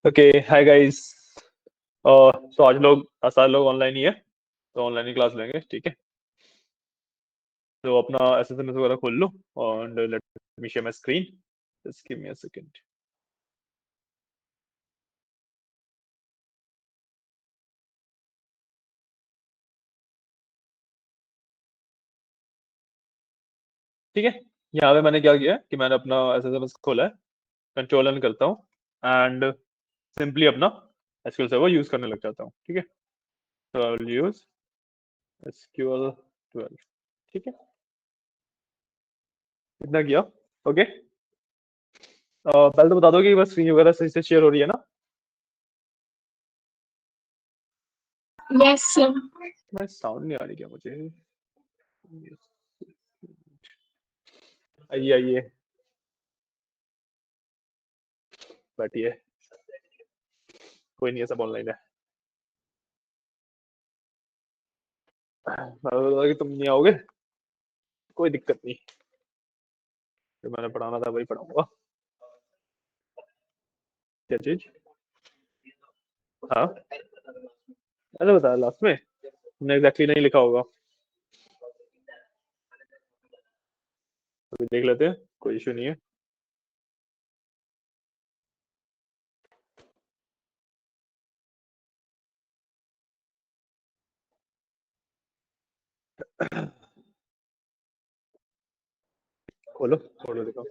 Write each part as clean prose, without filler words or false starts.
Okay. Hi guys. तो आज सारे लोग ऑनलाइन ही है, तो ऑनलाइन ही क्लास लेंगे। ठीक है, तो अपना एसएसएमएस वगैरह खोल लो और let me share my screen. Just give me a second. ठीक है, यहाँ पे मैंने क्या किया है कि मैंने अपना एसएसएमएस खोला है, कंट्रोल एन करता हूँ एंड सिंपली अपना एसक्यूएल सर्वर यूज करने लग जाता हूँ। ठीक है, तो आई विल यूज एसक्यूएल 12। ठीक है, इतना किया। ओके, पहले तो बता दो कि बस स्क्रीन वगैरह सही से शेयर हो रही है ना। Yes sir. मैं साउंड नहीं आ रही क्या मुझे? आइए आइए, बैठिए, कोई नहीं है, सब ऑनलाइन है। मैं बोला कि तुम नहीं आओगे, कोई दिक्कत नहीं, जो मैंने पढ़ाना था वही पढ़ाऊंगा। क्या चीज? हाँ, मैंने बताया लास्ट में, तुमने एग्जैक्टली नहीं लिखा होगा। अभी देख लेते हैं, कोई इशू नहीं है। खोलो खोलो, दिखाओ।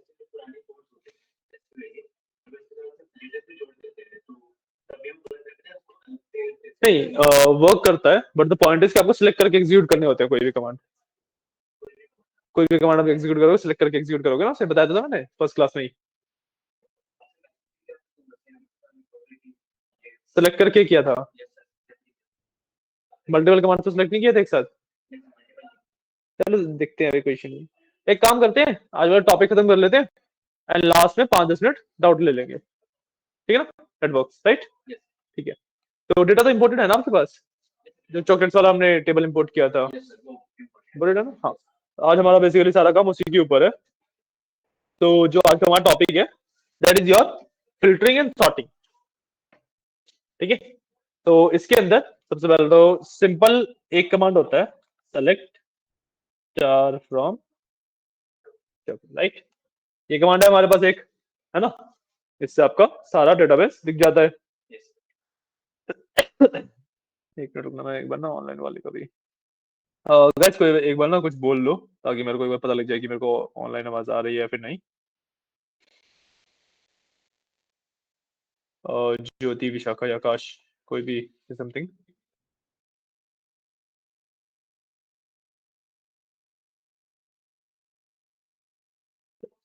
नहीं, वर्क करता है, बट द पॉइंट इज कि आपको सिलेक्ट करके एग्जीक्यूट करने होते हैं कोई भी कमांड। कोई भी कमांड आप एग्जीक्यूट करोगे, सिलेक्ट करके एग्जीक्यूट करोगे ना, उसे बताया था मैंने फर्स्ट क्लास में ही। सिलेक्ट करके किया था, मल्टीपल कमांड तो सिलेक्ट नहीं किए थे एक साथ। चलो देखते हैं, अभी कोई इशू नहीं। एक काम करते हैं, आज वाला टॉपिक खत्म कर लेते हैं एंड लास्ट में 5-10 मिनट डाउट ले लेंगे। ठीक है ना? That works right? ठीक है, तो डेटा तो इम्पोर्टेंट है ना आपके पास? जो चॉकलेट्स वाला हमने टेबल इंपोर्ट किया था, इम्पोर्टेंट है ना? हाँ, आज हमारा बेसिकली सारा काम उसी के ऊपर है। तो जो आज का हमारा टॉपिक है, that is your filtering and sorting. ठीक है, तो इसके अंदर सबसे पहले तो सिंपल एक कमांड होता है, सेलेक्ट चार फ्रॉम राइट। ये कमांड है हमारे पास एक, है ना? इससे आपका सारा डेटाबेस दिख जाता है। एक मिनट रुकना, मैं एक बार ना ऑनलाइन वाले का भी गाइस कोई एक बार ना कुछ बोल लो, ताकि मेरे को एक बार पता लग जाए कि मेरे को ऑनलाइन आवाज आ रही है या फिर नहीं। ज्योति, विशाखा या आकाश, कोई भी समथिंग।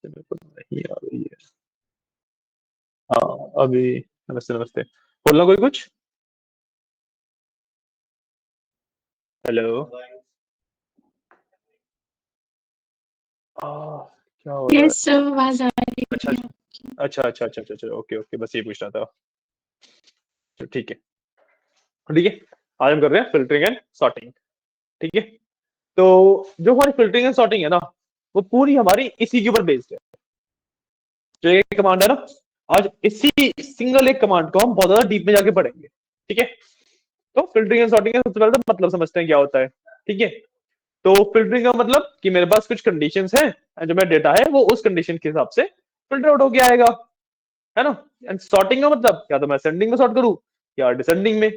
मेरे को नहीं आ रही है। हाँ अभी, नमस्ते नमस्ते, बोलना कोई कुछ। हेलो, क्या हो रहा है? यस सर, आवाज आ रही अच्छा है। अच्छा अच्छा अच्छा अच्छा अच्छा, ओके ओके, बस ये पूछना था। तो ठीक है ठीक है, आज हम कर रहे हैं फिल्टरिंग एंड सॉर्टिंग। ठीक है, तो जो हमारी फिल्टरिंग एंड सॉर्टिंग है ना, वो पूरी हमारी इसी के ऊपर बेस्ड है। जो एक कमांड है ना, आज इसी सिंगल एक कमांड को हम बहुत ज्यादा डीप में जाके पढ़ेंगे। ठीक है, तो फिल्टरिंग एंड सॉर्टिंग का सबसे पहले तो मतलब समझते हैं क्या होता है। ठीक है, तो फिल्टरिंग का मतलब कि मेरे पास कुछ कंडीशंस हैं and जो मेरा डेटा है वो उस कंडीशन के हिसाब से फिल्टर आउट होके आएगा, है ना? एंड सॉर्टिंग का मतलब क्या, तो मैं असेंडिंग में सॉर्ट करूं या डिसेंडिंग में।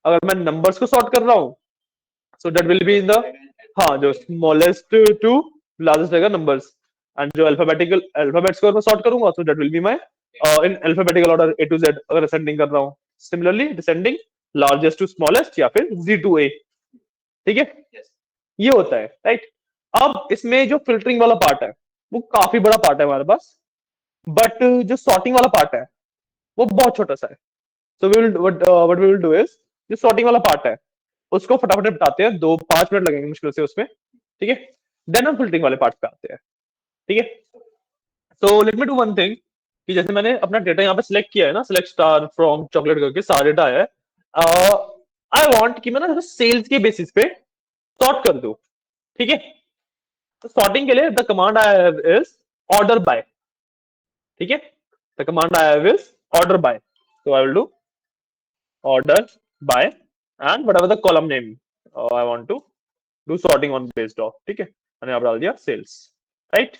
अगर मैं नंबर्स को सॉर्ट कर रहा हूं, so that will be in the, हाँ, जो स्मॉलेस्ट टू लार्जेस्ट रहेगा नंबर्स। एंड जो अल्फाबेटिकल अल्फाबेट्स को मैं सॉर्ट करूंगा, so that will be my in alphabetical order A to Z, अगर असेंडिंग कर रहा हूं। Similarly descending, largest to smallest या फिर जी टू ए। ठीक है, ये होता है राइट। अब इसमें जो फिल्टरिंग वाला पार्ट है वो काफी बड़ा पार्ट है हमारे पास, बट जो सॉर्टिंग वाला पार्ट है वो बहुत छोटा सा है। So we will what we will do is, जो सॉर्टिंग वाला पार्ट है उसको फटाफट बताते हैं, 2-5 मिनट लगेंगे मुश्किल से उसमें। ठीक है, देन हम फिल्टरिंग वाले पार्ट पे आते हैं। ठीक है, तो let me do one thing, कि जैसे मैंने अपना डेटा यहाँ पे सिलेक्ट किया है ना, सिलेक्ट स्टार फ्रॉम चॉकलेट करके सारा डेटा आया है। आई वांट कि मैं ना सेल्स के बेसिस पे सॉर्ट कर दूं। ठीक है, तो सॉर्टिंग के लिए the command I have is order by. ठीक है, the command I have is order by. So I will do order by and whatever the column name I want to do sorting on based off. ठीक है, मैंने यहाँ पर डाल दिया sales, right,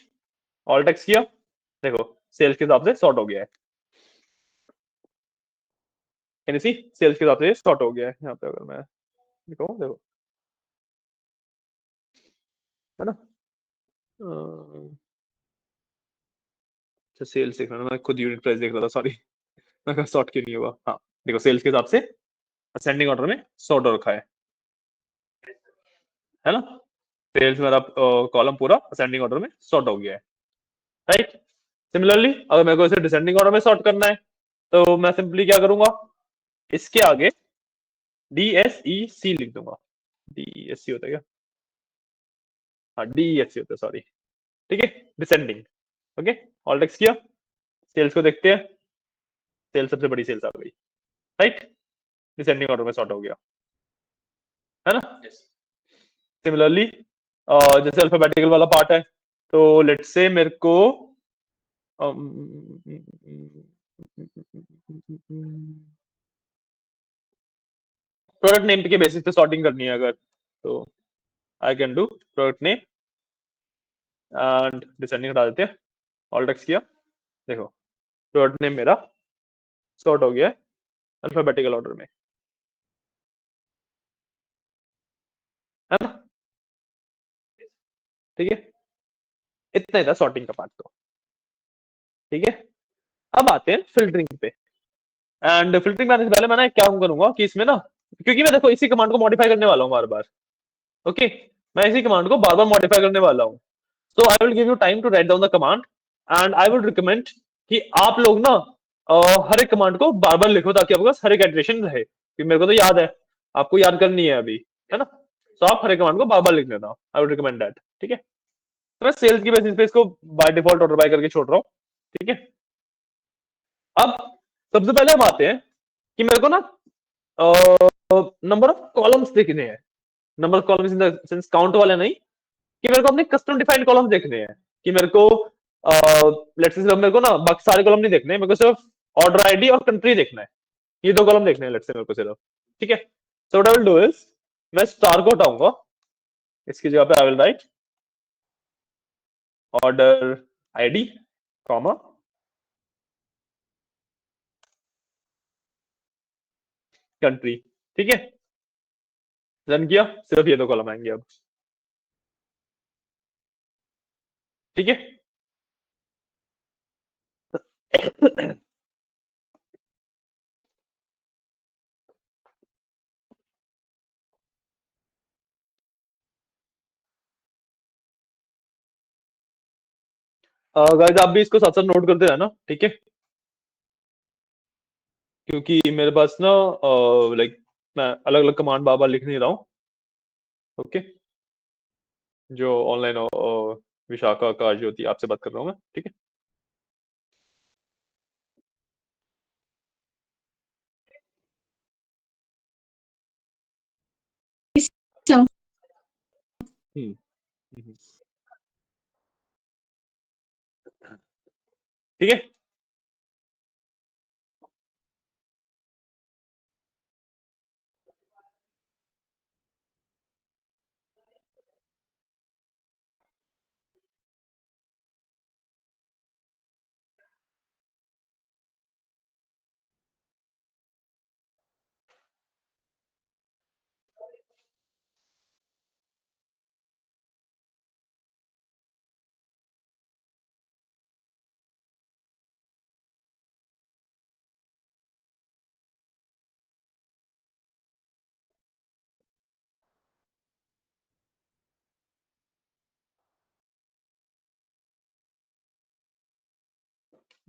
all text किया, देखो सेल्स के हिसाब से सॉर्ट हो गया है, कैन यू सी, सेल्स के हिसाब से सॉर्ट हो गया है यहाँ पे, अगर मैं देखो देखो, है ना, अच्छा सेल्स देख रहा था मैं, खुद यूनिट प्राइस देख रहा था, सॉरी, मैं कहा सॉर्ट क्यों नहीं हुआ, हाँ देखो सेल्स के हिसाब से असेंडिंग ऑर्डर में सॉर्ट हो रखा है ना, सेल्स मेरा कॉलम पूरा असेंडिंग ऑर्डर में सॉर्ट हो गया है, राइट। सिमिलरली अगर मेरे को इसे डिसेंडिंग ऑर्डर में सॉर्ट करना है तो मैं सिंपली क्या करूंगा, इसके आगे डी एस ई सी लिख दूंगा, डी एस सी होता है क्या, हाँ डी एस सी होता है, सॉरी, ठीक है, डिसेंडिंग, ओके, ऑल टेक्स्ट किया, सेल्स को देखते हैं, सेल्स सबसे बड़ी सेल्स आ गई, राइट, डिसेंडिंग ऑर्डर में सॉर्ट हो गया, है ना। सिमिलरली जैसे अल्फाबेटिकल वाला पार्ट है, तो लेट्स से मेरे को प्रोडक्ट नेम के बेसिस पे सॉर्टिंग करनी है अगर, तो आई can do product name and descending हटा देते हैं, ऑल टेक्स्ट किया, देखो प्रोडक्ट नेम मेरा सॉर्ट हो गया है अल्फाबेटिकल ऑर्डर में, है ना, ठीक है, इतना ही था सॉर्टिंग का पार्ट, तो ठीक है। अब आते हैं फिल्टरिंग पे, एंड फिल्टरिंग में आने से पहले मैं ना क्या करूंगा कि इसमें ना, क्योंकि मैं देखो इसी कमांड को मॉडिफाई करने वाला हूँ बार बार, ओके, मैं इसी कमांड को बार बार मॉडिफाई करने वाला हूँ, so I will give you time to write down the command, and I would recommend कि आप लोग ना हर एक कमांड को बार बार लिखो ताकि आपके पास हर एक एड्रेशन रहे, क्योंकि मेरे को तो याद है, आपको याद करनी है अभी, है ना, तो आप हर एक कमांड को बार बार लिख लेना, आई वुड रिकमेंड दैट, ठीक है। तो मैं सेल्स की बेसिस पे इसको बाय डिफॉल्ट ऑर्डर बाय करके छोड़ रहा हूँ, ठीक है। अब सबसे पहले हम आते हैं कि मेरे को ना नंबर ऑफ कॉलम्स देखने हैं, number of columns in the sense count वाले नहीं, कि मेरे को अपने कस्टम डिफाइंड कॉलम्स देखने हैं, कि मेरे को लेट्स से मेरे को ना बाकी सारे कॉलम नहीं देखने, मेरे को सिर्फ ऑर्डर आईडी और कंट्री देखना है, ये दो कॉलम देखने हैं लेट्स से मेरे को सिर्फ, ठीक है। So what I will do is, मैं स्टार को हटाऊंगा, इसकी जगह पे I will write order ID comma country, ठीक है, रन किया, सिर्फ ये दो कॉलम आएंगे अब, ठीक है। गाइस आप भी इसको साथ साथ नोट करते रहना, ठीक है, क्योंकि मेरे पास ना लाइक मैं अलग अलग कमांड बार बार लिख नहीं रहा हूँ, ओके, जो ऑनलाइन विशाखा का ज्योति आपसे बात कर रहा हूँ मैं, ठीक है। So, हम्म, हम्म, ठीक है।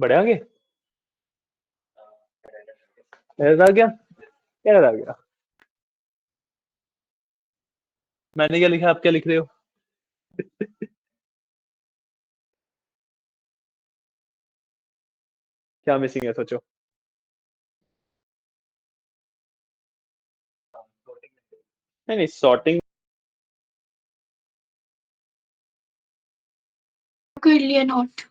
बढ़िया आगे आ गया, क्या आ गया, मैंने क्या लिखा, आप क्या लिख रहे हो। क्या मिसिंग है सोचो, नहीं नहीं सॉर्टिंग, कर लिया note.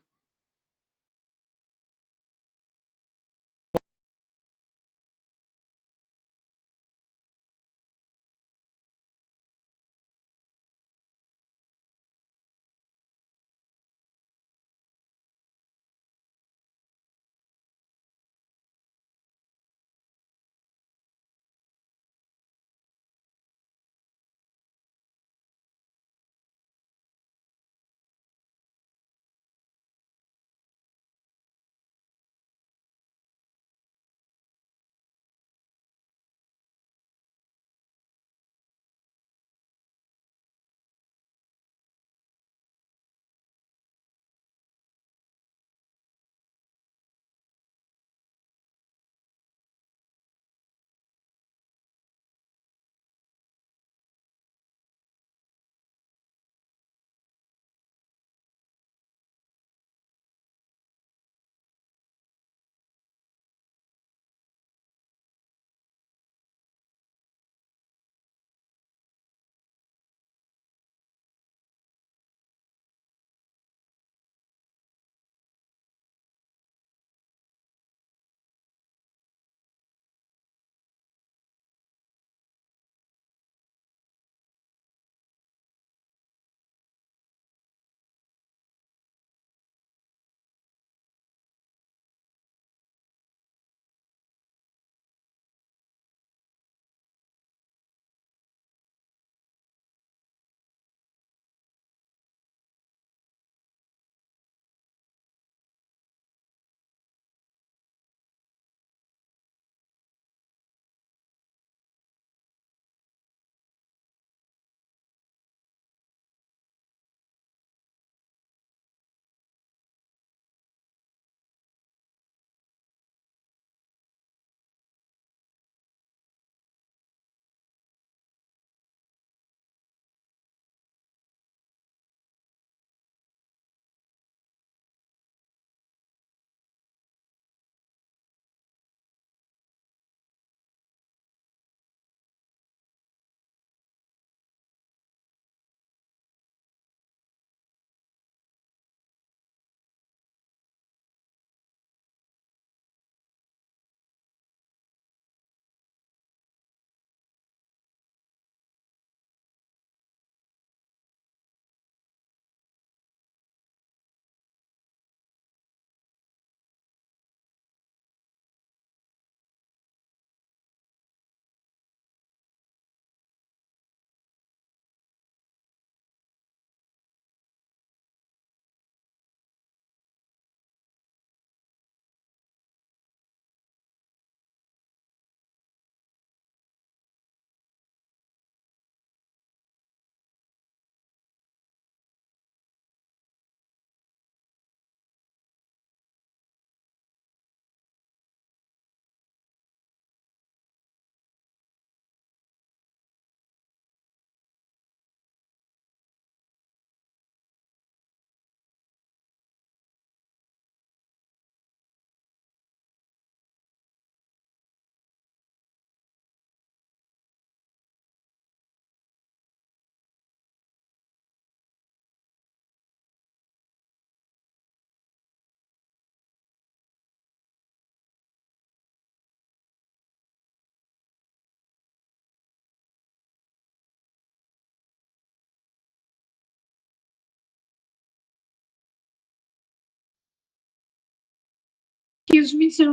Excuse me, sir.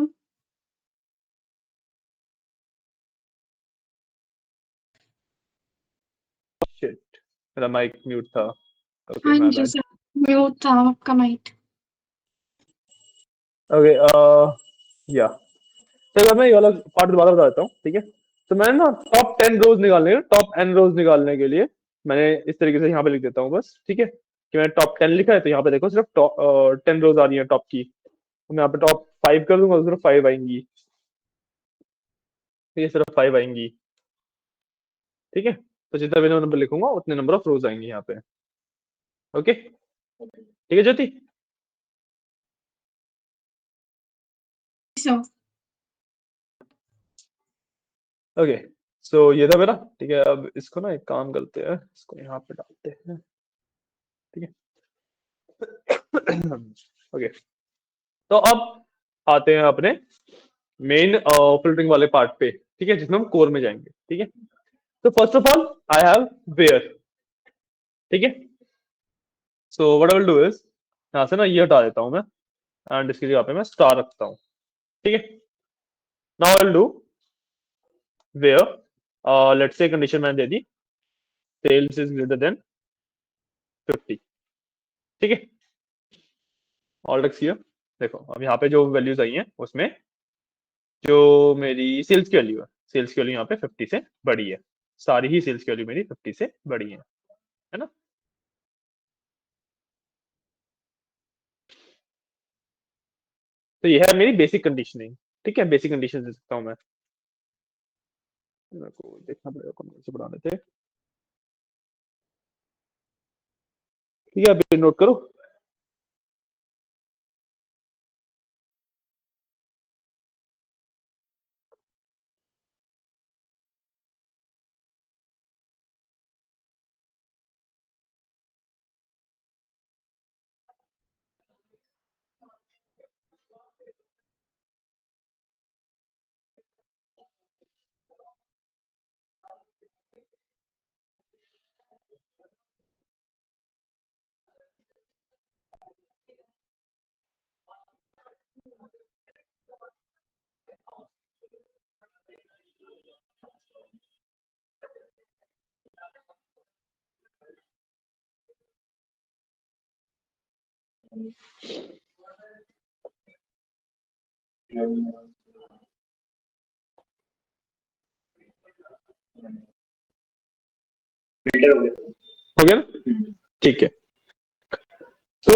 Shit, मेरा माइक म्यूट था। ओके, हाँ my ji bad. Sir, mute था आपका माइक। ओके, या चलो मैं ये वाला पार्ट दोबारा बता देता हूँ, ठीक है। तो मैंने ना टॉप 10 रोज निकालने के, टॉप एन रोज निकालने के लिए मैंने इस तरीके से यहाँ पे लिख देता हूँ बस, ठीक है, कि मैंने टॉप 10 लिखा है, तो यहाँ पे देखो सिर्फ टॉप 10 रोज आ रही है टॉप की। तो मैं यहाँ पे टॉप 5 कर दूंगा तो सिर्फ 5 आएंगी, तो ये सिर्फ 5 आएंगी, ठीक है। तो जितना भी नंबर लिखूंगा उतने नंबर ऑफ रोज आएंगे यहाँ पे। ओके, ठीक है ज्योति। सर ओके, सो ये था मेरा, ठीक है। अब इसको ना एक काम करते हैं, इसको यहाँ पे डालते हैं, ठीक है। ओके, तो अब आते हैं अपने मेन फिल्टरिंग वाले पार्ट पे, ठीक है, जिसमें हम कोर में जाएंगे, ठीक है। तो first of all I have where, ठीक है। So what I will do is, यहाँ से ना ये हटा देता हूँ मैं, एंड इसकी जगह पे मैं स्टार रखता हूँ, ठीक है। Now I will do where, let's say condition मैंने दे दी, सेल्स इज ग्रेटर देन 50, ठीक है। ऑल टेक्स्ट हियर, देखो अब यहाँ पे जो वैल्यूज आई हैं उसमें जो मेरी सेल्स की वैल्यू है, सेल्स की वैल्यू यहाँ पे 50 से बड़ी है, सारी ही सेल्स की वैल्यू मेरी 50 से बड़ी है ना। तो ये है मेरी बेसिक कंडीशनिंग, ठीक है, बेसिक कंडीशन दे सकता हूँ मैं। मेरे को देखना पड़ेगा कौन कौन से बनाने थे, ठीक है, अभी नोट करो। हो गया ना, ठीक है। तो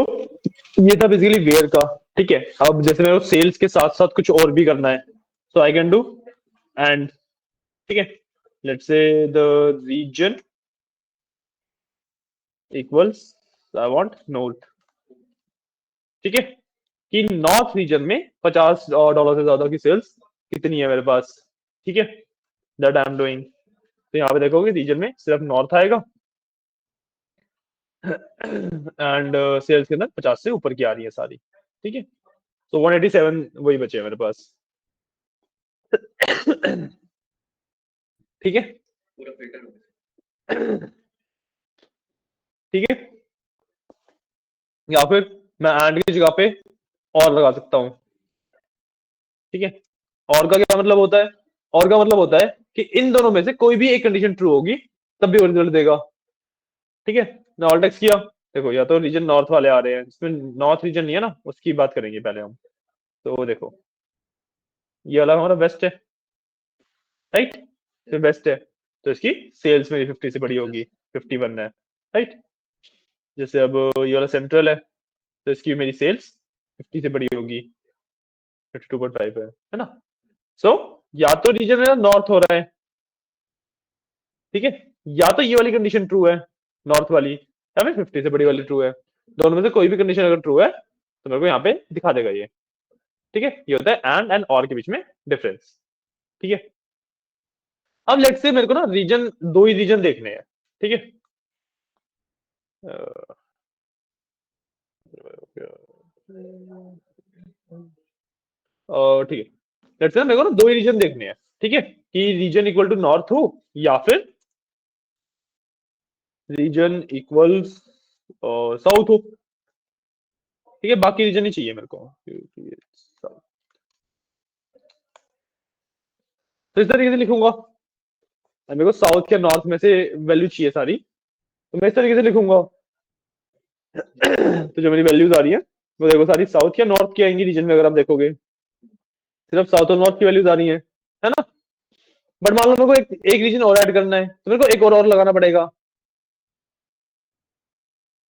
ये था बेसिकली वेयर का, ठीक है। अब जैसे मेरे को सेल्स के साथ साथ कुछ और भी करना है, so I can do and, ठीक है, let's say the region equals, I want not, ठीक है, कि नॉर्थ रीजन में $50 से ज्यादा की सेल्स कितनी है मेरे पास, ठीक है, दैट आई एम डूइंग। तो यहाँ पे देखोगे रीजन में सिर्फ नॉर्थ आएगा, एंड सेल्स के अंदर 50 से ऊपर की आ रही है सारी, ठीक है। तो 187 वही बचे हैं मेरे पास, ठीक है, ठीक है। या फिर मैं एंड की जगह पे और लगा सकता हूँ, ठीक है। और का क्या मतलब होता है, और का मतलब होता है कि इन दोनों में से कोई भी एक कंडीशन ट्रू होगी तब भी वो रिजल्ट देगा, ठीक है। मैं ऑल टेक्स्ट किया, देखो या तो रीजन नॉर्थ वाले आ रहे हैं, इसमें नॉर्थ रीजन नहीं है ना, उसकी बात करेंगे पहले हम। तो देखो ये वाला हमारा वेस्ट है, राइट, तो वेस्ट है, तो इसकी सेल्स मेरी 50 से बड़ी होगी, 51 है, राइट। जैसे अब ये वाला सेंट्रल है, तो इसकी मेरी सेल्स 50 से बड़ी होगी, 52.5 है ना। सो या तो रीजन मेरा नॉर्थ हो रहा है, ठीक है, या तो ये वाली कंडीशन ट्रू है, नॉर्थ वाली, या फिर 50 से बड़ी वाली ट्रू है। दोनों में से कोई भी कंडीशन अगर ट्रू है तो मेरे को यहाँ पे दिखा देगा ये, ठीक है। ये होता है एंड और के बीच में डिफरेंस, ठीक है। अब लेट्स से मेरे को ना रीजन, दो ही रीजन देखने हैं, ठीक है। ठीक है, लेट्स से मेरे को ना दो ही रीजन देखने हैं, ठीक है, कि रीजन इक्वल टू नॉर्थ हो या फिर रीजन इक्वल्स साउथ हो, ठीक है। बाकी रीजन ही चाहिए मेरे को, तो इस तरीके से लिखूंगा। मेरे को साउथ या नॉर्थ में से वैल्यू चाहिए सारी, तो मैं इस तरीके से लिखूंगा। तो जो मेरी वैल्यूज आ रही है वो देखो सारी साउथ या नॉर्थ की आएंगी रीजन में, अगर आप देखोगे सिर्फ साउथ और नॉर्थ की वैल्यूज आ रही है ना। बट मान लो मेरे को एक रीजन और ऐड करना है, तो मेरे को एक और लगाना पड़ेगा।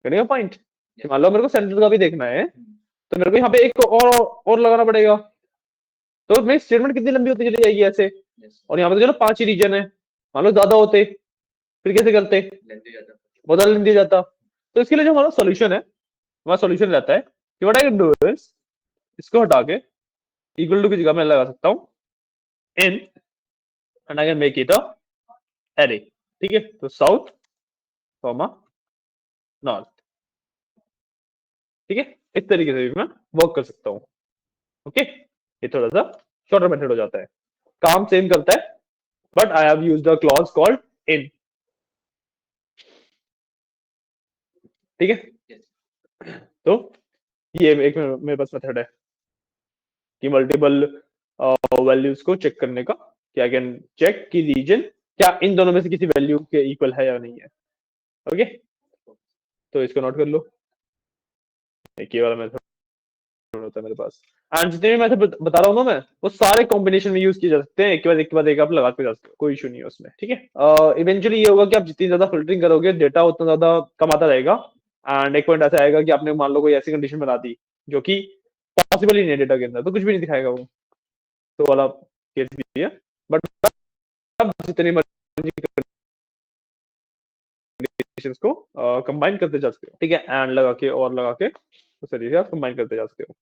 करने का पॉइंट, मान लो मेरे को सेंटर का भी देखना है, तो मेरे को यहाँ पे एक और लगाना पड़ेगा। तो मेरी स्टेटमेंट कितनी लंबी होती चली जाएगी ऐसे। और यहाँ पे तो चलो 5 ही रीजन है, मान लो ज्यादा होते फिर कैसे करते, बदल नहीं दिया जाता। तो इसके लिए जो हमारा सोल्यूशन है, हमारा सोल्यूशन रहता है कि what I can do is, इसको हटा के इक्वल टू की जगह मैं लगा सकता हूँ in, and I can make it a array. ठीक है, तो साउथ कॉमा नॉर्थ। ठीक है, इस तरीके से भी मैं वर्क कर सकता हूँ। ओके, ये थोड़ा सा शॉर्टर मेथड हो जाता है, काम सेम करता है, but I have used a clause called in. ठीक है, तो ये एक मेरे पास मेथड है कि मल्टीपल वैल्यूज को चेक करने का, कि आई कैन चेक कि रीजन क्या इन दोनों में से किसी वैल्यू के इक्वल है या नहीं है। ओके, तो इसको नोट कर लो, एक ये वाला मेथड होता है मेरे पास। एंड जितने भी मेथड बता रहा हूँ ना मैं, वो सारे कॉम्बिनेशन में यूज किए जा सकते हैं, एक के बाद एक के बाद एक आप लगाते जा सकते हो, कोई इशू नहीं है उसमें। ठीक है, इवेंचुअली ये होगा कि आप जितनी ज्यादा फिल्टरिंग करोगे डेटा उतना ज्यादा कम आता रहेगा। एंड एक पॉइंट ऐसा आएगा कि आपने मान लो कोई ऐसी कंडीशन बना दी जो कि पॉसिबल ही नहीं है डेटा के अंदर, तो कुछ भी नहीं दिखाएगा वो, तो वाला केस भी है। बट आप जितनी मर्जी कंडीशंस को कंबाइन करते जा सकते हो। ठीक है, एंड लगा के और लगा के उस तरीके से आप कंबाइन करते जा सकते हो।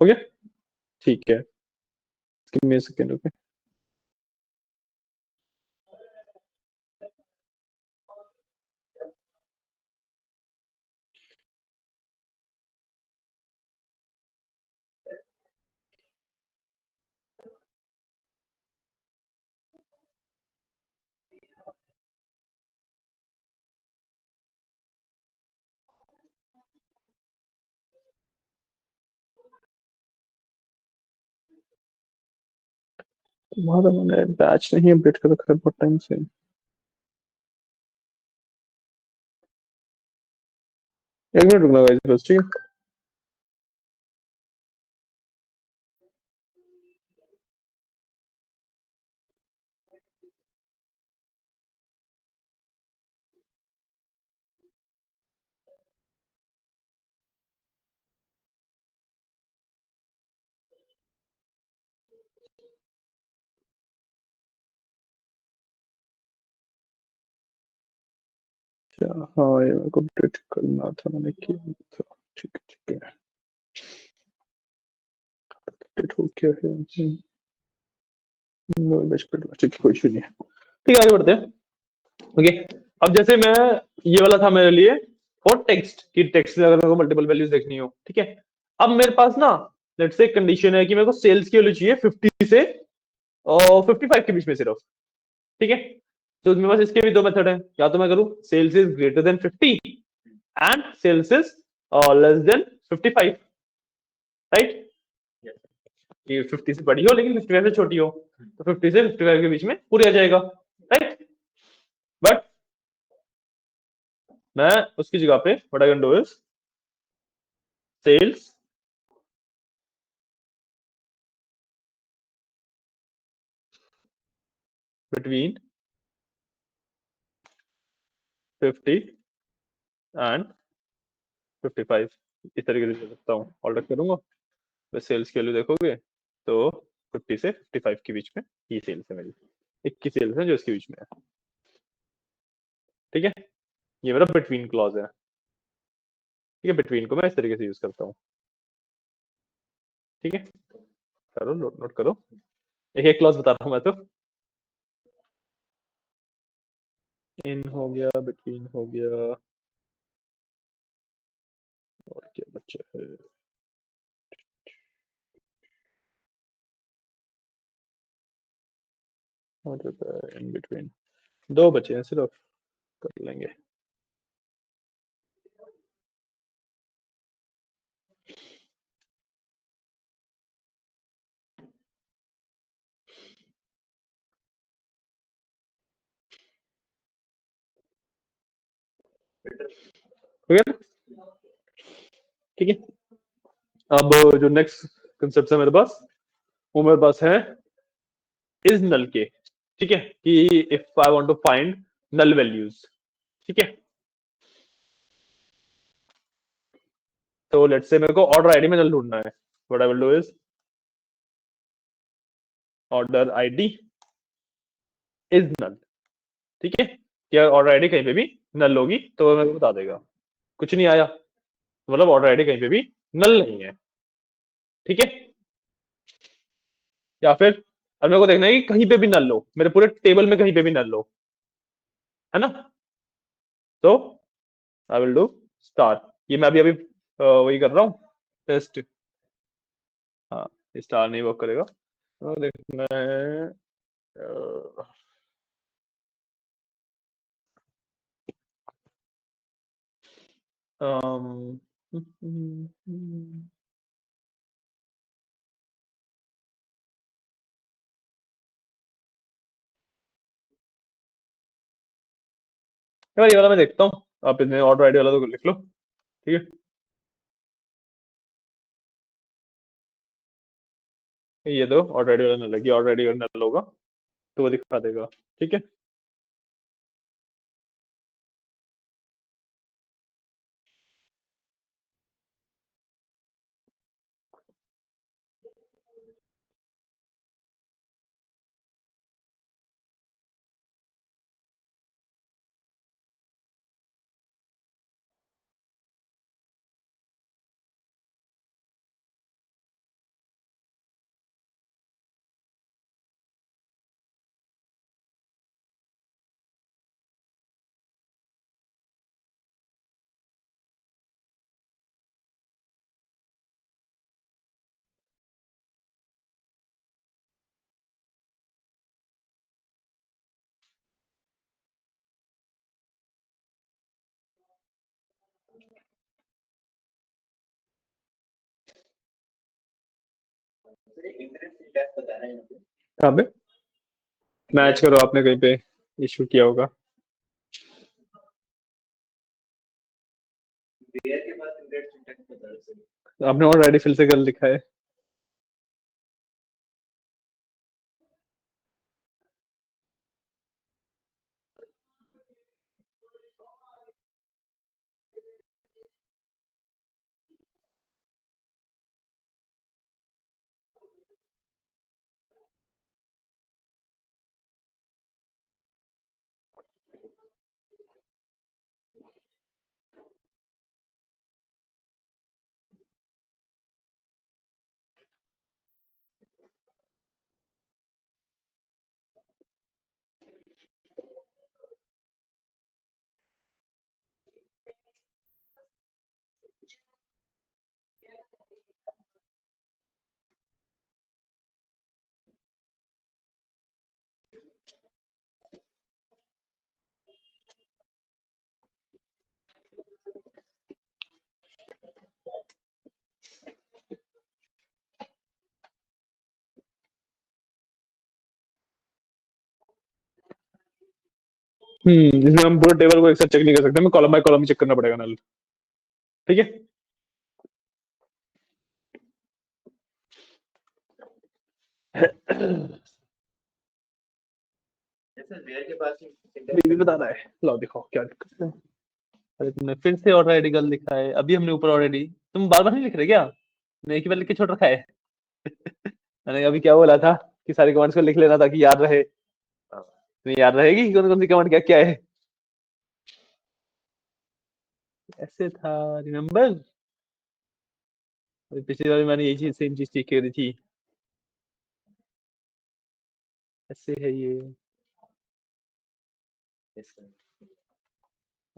हो गया, ठीक है, give me a second. Okay, तुम्हारा मैंने बैच नहीं अपडेट कर रखा है बहुत टाइम से। एक मिनट रुकना गाइस बस, ठीक है। अच्छा, हाँ ये मेरे को अपडेट करना था, मैंने किया था। ठीक है ठीक है, अपडेट हो गया है। बैच पर ठीक है, कोई इशू नहीं है। ठीक है, आगे बढ़ते हैं। ओके, अब जैसे मैं, ये वाला था मेरे लिए और टेक्स्ट की, टेक्स्ट में अगर मेरे को मल्टीपल वैल्यूज देखनी हो। ठीक है, अब मेरे पास ना लेट्स से कंडीशन है कि मेरे को सेल्स की वैल्यू चाहिए 50 से और 55 के बीच में सिर्फ। ठीक है, तो मेरे पास इसके भी दो मेथड है, या तो मैं करूं sales is greater than 50 and sales is less than 55, right. कि 50 से बड़ी हो लेकिन 55 से छोटी हो, तो 50 से 55 के बीच में पूरी आ जाएगा, राइट। बट मैं उसकी जगह पे what I can do is sales between 50 and 55, इस तरीके से कर सकता हूँ, ऑल्टर करूंगा। बस सेल्स की वैल्यू देखोगे तो 50 से 55 के बीच में ही सेल्स है मेरी, 21 सेल्स है जो इसके बीच में है। ठीक है, ये मेरा बिटवीन क्लॉज है। ठीक है, बिटवीन को मैं इस तरीके से यूज करता हूँ। ठीक है, करो नोट करो। एक एक क्लॉज बता रहा हूँ मैं तो। इन हो गया, बिटवीन हो गया, और क्या बच्चा है? और इन बिटवीन दो बचे हैं सिर्फ, कर लेंगे। हो गया? ठीक है। अब जो नेक्स्ट कंसेप्ट है मेरे पास, वो मेरे पास है इज नल के। ठीक है, कि if I want to find null values. ठीक है, तो लेट्स से मेरे को ऑर्डर आईडी में नल ढूंढना है। What I will do is order ID is null. ठीक है, क्या ऑर्डर आईडी कहीं पे भी नल होगी तो वो मेरे को बता देगा। कुछ नहीं आया, मतलब ऑर्डर आईडी कहीं पे भी नल नहीं है। ठीक है, या फिर अब मेरे को देखना है कि कहीं पे भी नल हो, मेरे पूरे टेबल में कहीं पे भी नल हो, है ना? तो आई विल डू स्टार। ये मैं अभी अभी वही कर रहा हूँ, टेस्ट। हाँ, स्टार नहीं वर्क करेगा, तो देखना है अम, ये वाला मैं देखता हूँ, आप इसमें ऑर्डर आईडी वाला तो लिख लो। ठीक है, ये दो ऑर्डर आईडी वाला नल लगी, ऑर्डर आईडी वाला नल होगा तो वो दिखा देगा। ठीक है, कहाँ पे मैच करो, आपने कहीं पे इशू किया होगा। आपने ऑर्डर आईडी फिर से कर लिखा है। इसमें हम पूरे टेबल को एक साथ चेक नहीं कर सकते, हमें कॉलम बाय कॉलम चेक करना पड़ेगा नल। ठीक है, ये भी बता रहा है, लो दिखाओ क्या दिक्कत है। अरे तुमने फिर से ऑर्डर आईडी कर लिखा है, अभी हमने ऊपर ऑलरेडी, तुम बार बार नहीं लिख रहे क्या? मैं एक ही बार लिख के छोड़ रखा है। मैंने अभी क्या बोला था कि सारी कमांड्स को लिख लेना ताकि याद रहे। तुम्हें याद रहेगी कौन कौन सी कमांड क्या क्या है? ऐसे था, रिमेम्बर? पिछली बार मैंने यही चीज, सेम चीज ठीक करी थी। ऐसे है ये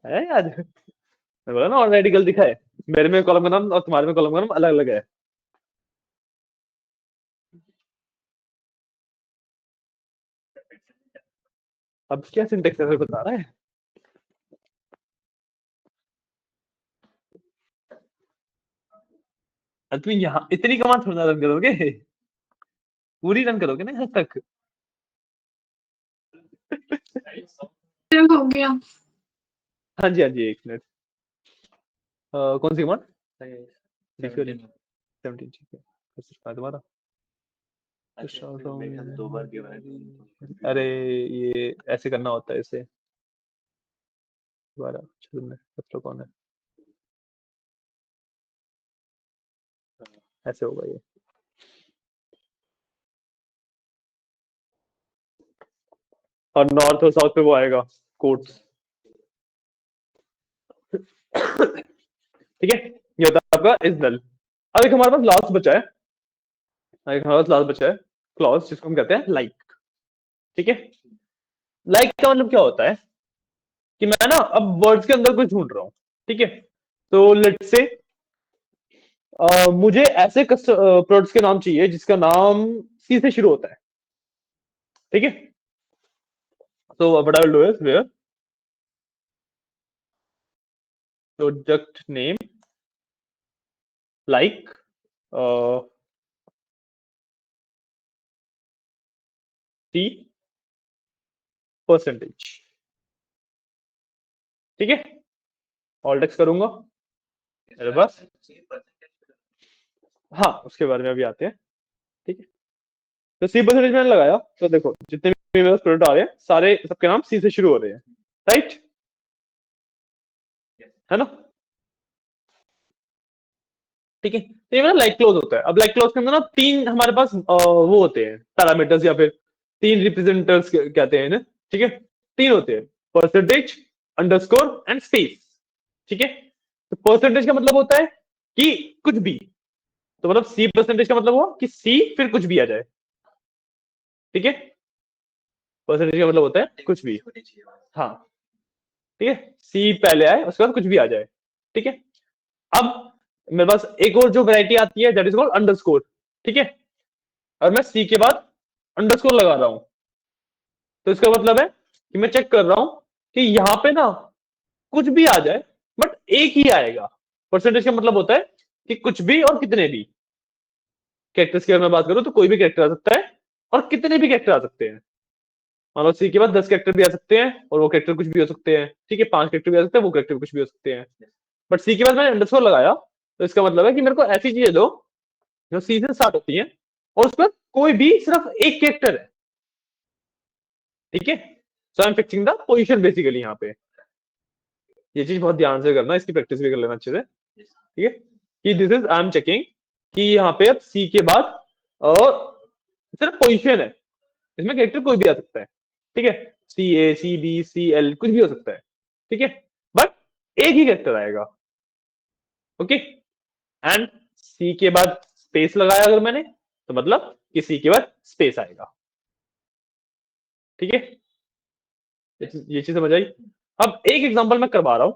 है यार, मैं बोला ना और रेडिकल दिखा है, मेरे में कॉलम का नाम और तुम्हारे में कॉलम का नाम अलग अलग है। अब क्या सिंटेक्स है बता रहा है। अब तुम यहाँ इतनी कमांड थोड़ा रन करोगे, पूरी रन करोगे ना यहाँ तक। हो गया। हाँ जी हाँ जी, एक मिनट। कौन सी कमांड? 17 ठीक है। तुम्हारा अरे ये ऐसे करना होता है इसे दोबारा। मतलब कौन है, ऐसे होगा ये। और नॉर्थ और साउथ पे वो आएगा कोट्स। ठीक है, ये होता है आपका इज नल। अब एक हमारे पास लास्ट बचा है, एक हमारे पास लास्ट बचा है क्लॉज, जिसको हम कहते हैं लाइक। ठीक है, लाइक का मतलब क्या होता है कि मैं ना अब वर्ड्स के अंदर कुछ ढूंढ रहा हूँ। ठीक है, तो लेट्स से मुझे ऐसे प्रोडक्ट्स के नाम चाहिए जिसका नाम सी से शुरू होता है। ठीक है, तो what I will do is where product name like C percentage. ठीक है, ऑल टेक्स्ट करूंगा मेरे पास। हाँ, उसके बारे में अभी आते हैं। ठीक है, तो सी परसेंटेज मैंने लगाया, तो देखो जितने भी मेरे प्रोडक्ट आ रहे हैं सारे सबके नाम सी से शुरू हो रहे हैं, राइट? है ना? ठीक है, तो ये मेरा लाइक क्लोज होता है। अब लाइक क्लोज के अंदर ना तीन हमारे पास वो होते हैं पैरामीटर्स, या फिर तीन रिप्रेजेंटर्स कहते हैं इन्हें। ठीक है, तीन होते हैं, परसेंटेज, अंडरस्कोर एंड स्पेस। ठीक है, तो परसेंटेज का मतलब होता है कि कुछ भी, तो मतलब सी परसेंटेज का मतलब हुआ कि सी फिर कुछ भी आ जाए। ठीक है, परसेंटेज का मतलब होता है कुछ भी। हाँ, ठीक है, सी पहले आए उसके बाद कुछ भी आ जाए। ठीक है, अब मेरे पास एक और जो वैरायटी आती है दैट इज कॉल्ड अंडरस्कोर। ठीक है, और मैं सी के बाद अंडरस्कोर लगा रहा हूं, तो इसका मतलब है कि मैं चेक कर रहा हूं कि यहां पे ना कुछ भी आ जाए बट एक ही आएगा। परसेंटेज का मतलब होता है कि कुछ भी और कितने भी कैरेक्टर्स की अगर मैं बात करूं तो कोई भी कैरेक्टर आ सकता है और कितने भी कैरेक्टर आ सकते हैं। मान लो सी के बाद 10 कैरेक्टर भी आ सकते हैं और वो कैरेक्टर कुछ भी हो सकते हैं। ठीक है, 5 कैरेक्टर भी आ सकते हैं, वो कैरेक्टर कुछ भी हो सकते हैं। बट सी के बाद मैंने अंडरस्कोर लगाया, तो इसका मतलब है कि मेरे को ऐसी चीजें दो जो सी से स्टार्ट होती है और उस पर कोई भी सिर्फ एक कैरेक्टर है। ठीक है, so I am fixing the position basically यहाँ पे। ये चीज बहुत ध्यान से करना, इसकी प्रैक्टिस भी कर लेना अच्छे से। ठीक है, कि this is I am checking कि यहाँ पे अब सी के बाद और सिर्फ पोजीशन है, इसमें कैरेक्टर कोई भी आ सकता है। ठीक है, सी ए सी बी सी एल कुछ भी हो सकता है। ठीक है, बट एक ही कैरेक्टर आएगा। ओके, एंड सी के बाद स्पेस लगाया अगर मैंने, तो मतलब कि सी के बाद स्पेस आएगा। ठीक है, ये चीज समझ आई। अब एक एग्जांपल मैं करवा रहा हूं।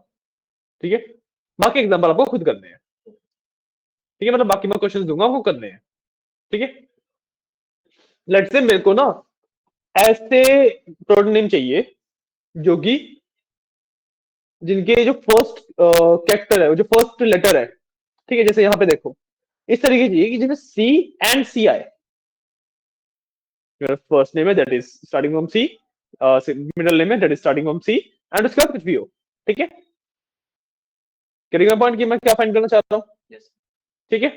ठीक है, बाकी एग्जांपल आपको खुद करने हैं। ठीक है, मतलब बाकी मैं क्वेश्चन दूंगा आपको करने हैं। ठीक है, लेट्स से मेरे को ना ऐसे प्रोडक्ट नेम चाहिए जो कि जिनके जो फर्स्ट कैरेक्टर है, जो फर्स्ट लेटर है, ठीक है, जैसे यहाँ पे देखो इस तरीके चाहिए कि जिसमें सी एंड सी आए। फर्स्ट नेम है that is starting from C, middle name है that is starting from C, and उसके बाद कुछ भी हो। ठीक है, करेंगे पॉइंट कि मैं क्या फाइंड करना चाहता हूँ। ठीक है,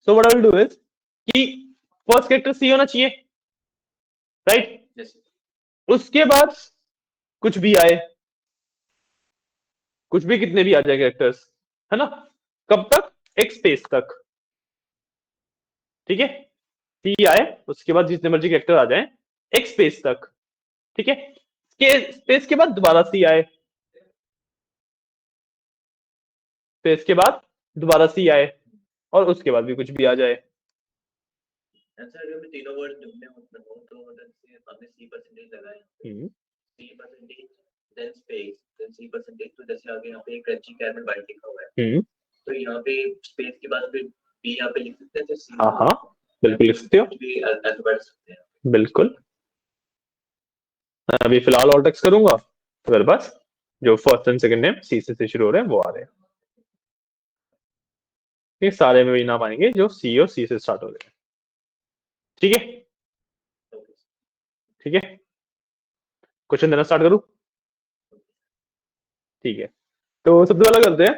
so what I will do is कि फर्स्ट कैरेक्टर सी होना चाहिए, राइट? उसके बाद कुछ भी आए, कुछ भी कितने भी आ जाए कैरेक्टर्स, है ना? कब तक? एक स्पेस तक। ठीक है, सी आए उसके बाद जितने मर्जी कैरेक्टर आ जाए एक स्पेस तक। ठीक है, के स्पेस के बाद दोबारा सी आए, स्पेस के बाद दोबारा सी आए और उसके बाद भी कुछ भी आ जाए। आंसर अगर मैं तीनों वर्ड ढूंढने मतलब हो तो जैसे हमने सी परसेंटेज लगाया सी परसेंटेज देन स्पेस देन सी परसेंटेज तो जैसे आगे यहाँ पे क्रंची कैरमल वाइट लिखा हुआ है तो यहाँ पे स्पेस के बाद फिर बी यहाँ पे लिख सकते हैं जैसे हाँ हाँ बिल्कुल लिख सकते हो भी अल्फाबेट सकते हैं बिल्कुल मैं अभी फिलहाल ऑल टेक्स्ट करूंगा तो मेरे पास जो फर्स्ट एंड सेकंड नेम सी से शुरू हो रहे हैं वो आ रहे हैं ये सारे में वही नाम आएंगे जो सी और सी से स्टार्ट हो रहे हैं ठीक है ठीक है क्वेश्चन देना स्टार्ट करूं ठीक है तो सबसे पहला करते हैं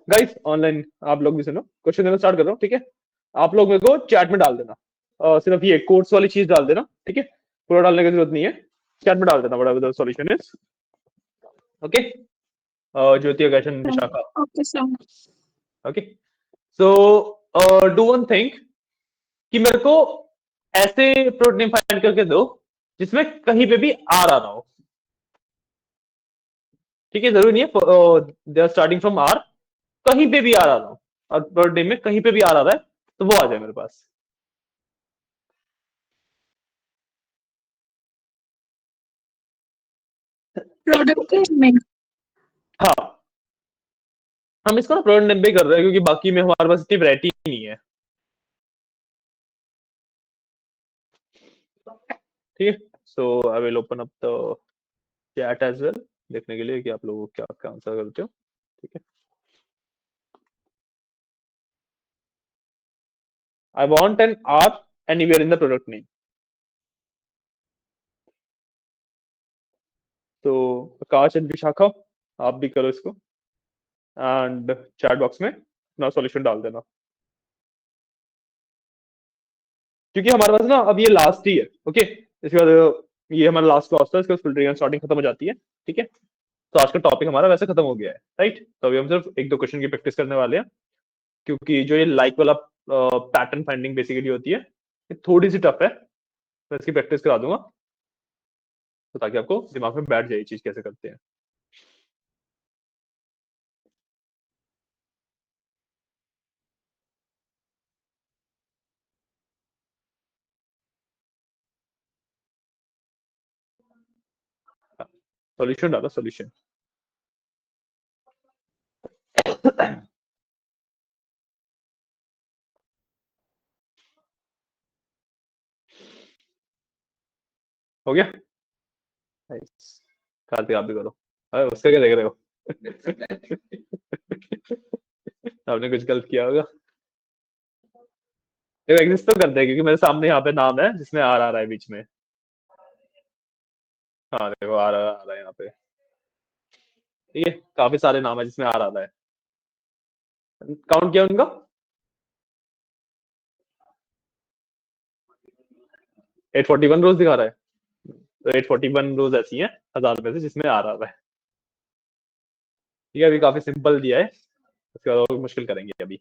गाइस ऑनलाइन आप लोग भी सुनो क्वेश्चन देना स्टार्ट कर रहा हूँ ठीक है आप लोग मेरे को चैट में डाल देना सिर्फ ये कोर्स वाली चीज डाल देना ठीक है पूरा डालने की जरूरत नहीं है चैट में डाल देना whatever the solution is okay Jyoti Akashan Vishakha Okay, sir. Okay so do one thing कि मेरे को ऐसे प्रोडक्ट नेम फाइंड करके दो जिसमें कहीं पे भी आर आ रहा हो ठीक है जरूरी नहीं है they are starting from R कहीं पे भी आर आ रहा हो और प्रोडक्ट नेम में कहीं पे भी आर आ रहा है तो वो आ जाए मेरे पास Product name. हाँ हम इसको ना प्रोडक्ट नेम पे कर रहे हैं क्योंकि बाकी में हमारे पास इतनी वैरायटी ही नहीं है ठीक है so I will open up the chat as well देखने के लिए कि आप लोग क्या क्या आंसर करते हो ठीक है I want an R anywhere in the product name तो आकाश एंड विशाखा आप भी करो इसको एंड चैट बॉक्स में अपना सॉल्यूशन डाल देना क्योंकि हमारे पास ना अब ये लास्ट ही है ओके इसके बाद ये हमारा लास्ट क्लास था इसके बाद फिल्टरिंग एंड सॉर्टिंग खत्म हो जाती है ठीक है तो आज का टॉपिक हमारा वैसे खत्म हो गया है राइट तो अभी हम सिर्फ एक दो क्वेश्चन की प्रैक्टिस करने वाले हैं क्योंकि जो ये लाइक वाला पैटर्न फाइंडिंग बेसिकली होती है ये थोड़ी सी टफ है मैं इसकी प्रैक्टिस करा दूंगा तो ताकि आपको दिमाग में बैठ जाए ये चीज कैसे करते हैं सॉल्यूशन डालो सॉल्यूशन हो गया कार्तिक आप भी करो अरे उसका क्या देख रहे हो आपने कुछ गलत किया होगा देखो एग्जिस्ट तो करते हैं क्योंकि मेरे सामने यहाँ पे नाम है जिसमें आर आ रहा है बीच में हाँ देखो आ रहा है यहाँ पे ठीक है काफी सारे नाम है जिसमें आर आ रहा है काउंट किया उनका 841 रोज दिखा रहा है तो 841 रोज ऐसी हैं 1000 में से जिसमें आ रहा है ठीक है अभी काफी सिंपल दिया है उसके बाद और मुश्किल करेंगे अभी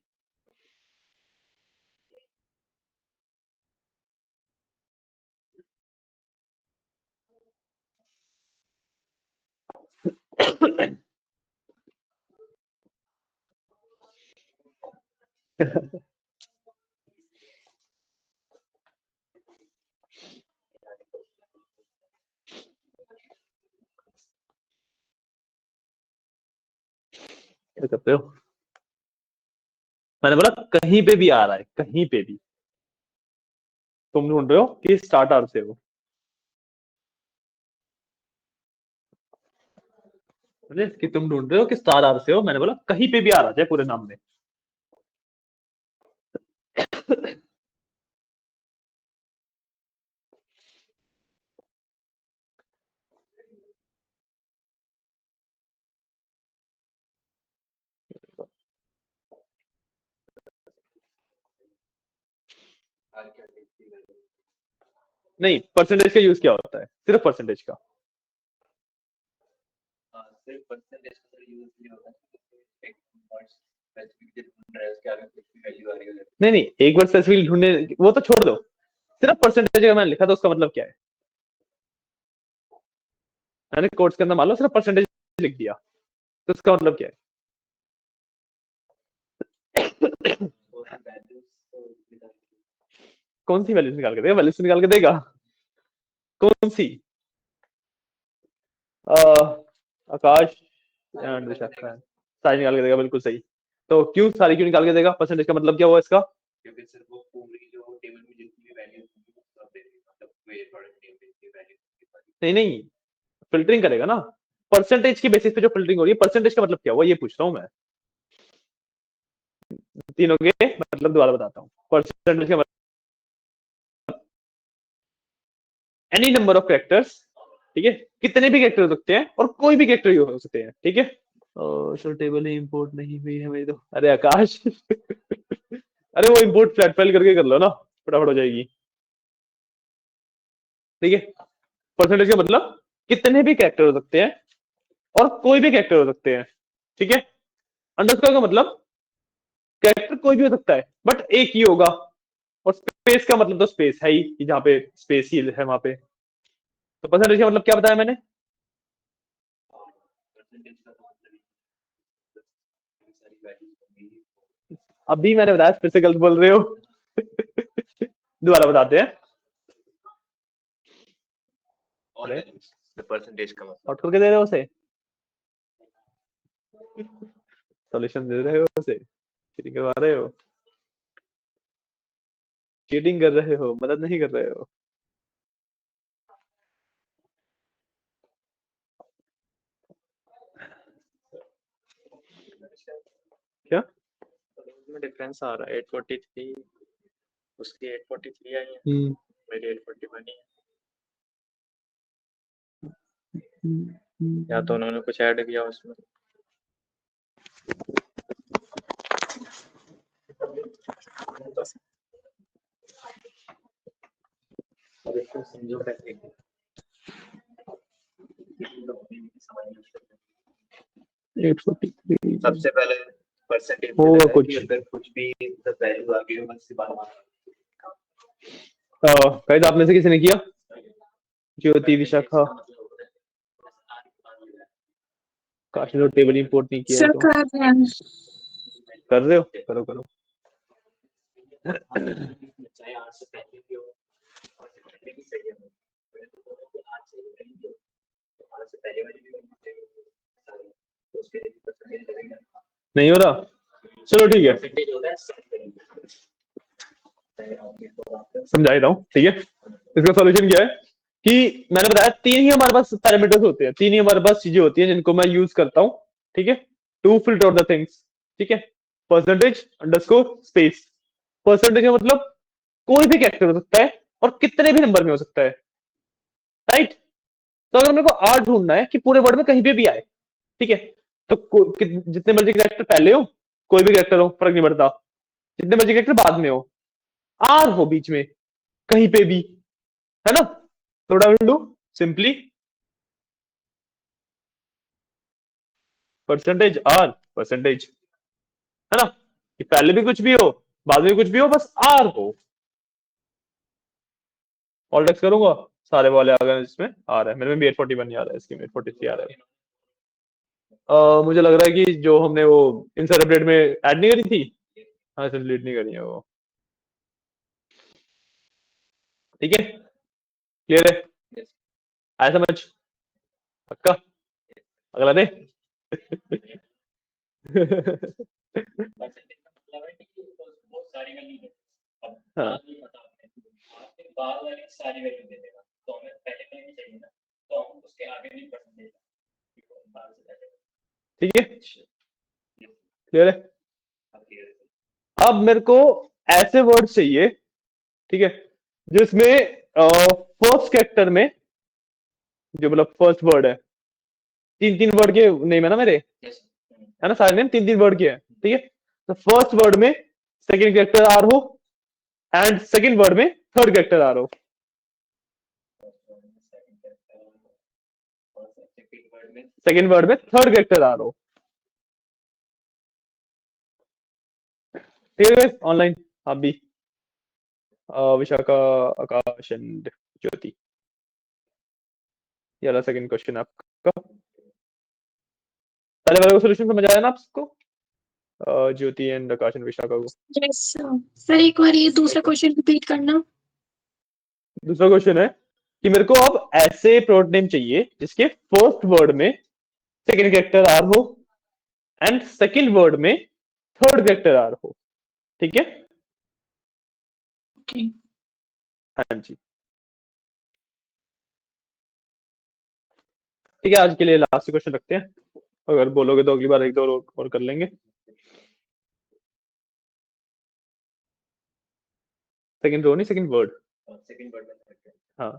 क्या करते हो मैंने बोला कहीं पे भी आ रहा है कहीं पे भी तुम ढूंढ रहे हो कि स्टार्ट आर से हो कि तुम ढूंढ रहे हो कि स्टार आर से हो मैंने बोला कहीं पे भी आ रहा है पूरे नाम में नहीं परसेंटेज का यूज क्या होता है सिर्फ परसेंटेज का सिर्फ परसेंटेज का यूज नहीं होता एक वर्ड स्पेसिफिक ढूंढ रहा है उसके आगे कुछ भी वैल्यू आ रही है नहीं एक बार स्पेसिफिक ढूंढने वो तो छोड़ दो सिर्फ परसेंटेज अगर मैंने लिखा तो उसका मतलब क्या है मैंने कोर्स के अंदर मान लो सिर्फ परसेंटेज लिख दिया तो उसका मतलब क्या है कौन सी वैल्यूज निकाल के देगा? वैल्यूज निकाल के देगा कौन सी? आकाश एंड विशाखा सारी निकाल के देगा, बिल्कुल सही। तो क्यों सारी क्यों निकाल के देगा? परसेंटेज का मतलब क्या हुआ इसका? क्योंकि सर वो पूरी जो टेबल में जितनी भी वैल्यू होगी वो सब दे देगा, मतलब वेट प्रोडक्ट नेम की वैल्यू। नहीं, फिल्टरिंग करेगा ना परसेंटेज की बेसिस पे। जो फिल्टरिंग हो रही है, परसेंटेज का मतलब क्या हुआ ये पूछ रहा हूं मैं। तीनों के मतलब दोबारा बताता हूँ। परसेंटेज का मतलब एनी नंबर ऑफ कैरेक्टर्स, ठीक है, कितने भी कैरेक्टर हो सकते हैं और कोई भी कैरेक्टर हो सकते हैं, ठीक है। सो टेबल ही इंपोर्ट नहीं हुई है मेरी तो। अरे आकाश अरे वो इंपोर्ट फ्लैट फाइल करके कर लो ना, फटाफट हो जाएगी, ठीक है। परसेंटेज का मतलब कितने भी कैरेक्टर हो सकते हैं और कोई भी कैरेक्टर हो सकते हैं, ठीक है। अंडरस्कोर का मतलब कैरेक्टर कोई भी हो सकता है बट एक ही होगा, और स्पेस का मतलब तो स्पेस है ही कि जहां पे स्पेस ही है वहां पे। तो परसेंटेज का मतलब क्या बताया मैंने? परसेंटेज का मतलब सारी वैल्यूज होंगी। अभी मैंने बताया, फिर से गलत बोल रहे हो दोबारा बताते हैं। और परसेंटेज का मतलब आउट करके दे रहे हो उसे, सॉल्यूशन दे रहे हो उसे, चीटिंग करवा रहे हो, चीटिंग कर रहे हो, मदद नहीं कर रहे हो। क्या में डिफरेंस आ रहा है? 843 उसकी 843 आई है, मेरी 841 ही है, या तो उन्होंने कुछ ऐड किया उसमें। अब इसको समझो कैसे। सबसे पहले परसेंटेज होगा कुछ अगर कुछ भी वैल्यू आ गई हो बस गाइस, आप में से किसी ने किया? ज्योति, विशाखा, काश ने टेबल इंपोर्ट नहीं किया है सर तो। कर रहे हैं। कर रहे हो? करो करो। चाहे आज से पहले भी हो और से पहले भी सही है, आज से पहले भी हो, आज से पहले वाली भी होनी चाहिए, तो उसके लिए परसेंटेज लगेगा। नहीं हो रहा, चलो ठीक है, परसेंटेज होता है समझा ही रहा हूँ, ठीक है। इसका सॉल्यूशन क्या है कि मैंने बताया तीन ही हमारे पास पैरामीटर्स होते हैं, तीन ही हमारे पास चीजें होती हैं जिनको मैं यूज करता हूँ, ठीक है, टू फिल्टर द थिंग्स, ठीक है। Percentage, underscore, space. परसेंटेज का मतलब कोई भी कैरेक्टर हो सकता है और कितने भी नंबर में हो सकता है, राइट। तो अगर मेरे को आर ढूंढना है कि पूरे वर्ड में कहीं पे भी आए, ठीक है, तो जितने मर्जी कैरेक्टर पहले हो, कोई भी कैरेक्टर हो, फर्क नहीं पड़ता, जितने मर्जी कैरेक्टर बाद में हो, आर हो बीच में कहीं पे भी, है ना। तो what I will do, simply percentage R percentage, है ना, कि पहले भी कुछ भी हो बाद में कुछ भी हो, बस आर हो। ऑल टेक्स्ट करूंगा, सारे वाले आ गए, इसमें आ रहा है, मेरे में भी 841 आ रहा है, इसकी में 843 आ रहा है। मुझे लग रहा है कि जो हमने वो इंसर्ट अपडेट में ऐड नहीं करी थी, हाँ इसे डिलीट नहीं करी है वो, ठीक है, क्लियर है, आया समझ, पक्का, अगला दे सारी वैल्यू दे, अब हाँ नहीं पता आपने बाहर वाली सारी वैल्यू दे देगा, तो हमें पहले में नहीं चाहिए ना, तो हम उसके आगे भी परसेंटेज बाहर से पहले, ठीक है, क्लियर है। अब मेरे को ऐसे वर्ड चाहिए, ठीक है, जिसमें फर्स्ट कैरेक्टर में, जो मतलब फर्स्ट वर्ड है, तीन तीन वर्ड के नेम है ना मेरे, है ना, सारे नेम तीन तीन वर्ड के हैं, ठीक है। तो फर्स्ट वर्ड में सेकंड कैरेक्टर आर हो एंड सेकंड वर्ड में थर्ड कैरेक्टर आर हो, सेकंड वर्ड में थर्ड कैरेक्टर आर हो, ठीक है ऑनलाइन आप भी, विशाखा, आकाश एंड ज्योति। ये वाला सेकंड क्वेश्चन आपका, पहले वाले का सॉल्यूशन समझ आया ना आपको, ज्योति एंड आकाश एंड विशाखा को? Yes sir. एक बार ये दूसरा क्वेश्चन रिपीट करना। दूसरा क्वेश्चन है कि मेरे को अब ऐसे प्रोडक्ट नेम चाहिए जिसके फर्स्ट वर्ड में सेकंड कैरेक्टर आर हो एंड सेकंड वर्ड में थर्ड कैरेक्टर आर हो। ठीक है। ओके। हाँ जी। ठीक है, आज के लिए लास्ट क्वेश्चन रखते हैं, अगर बोलोगे तो अगली बार एक दो और कर लेंगे। सेकंड रो नहीं, सेकंड वर्ड। सेकंड वर्ड में हाँ।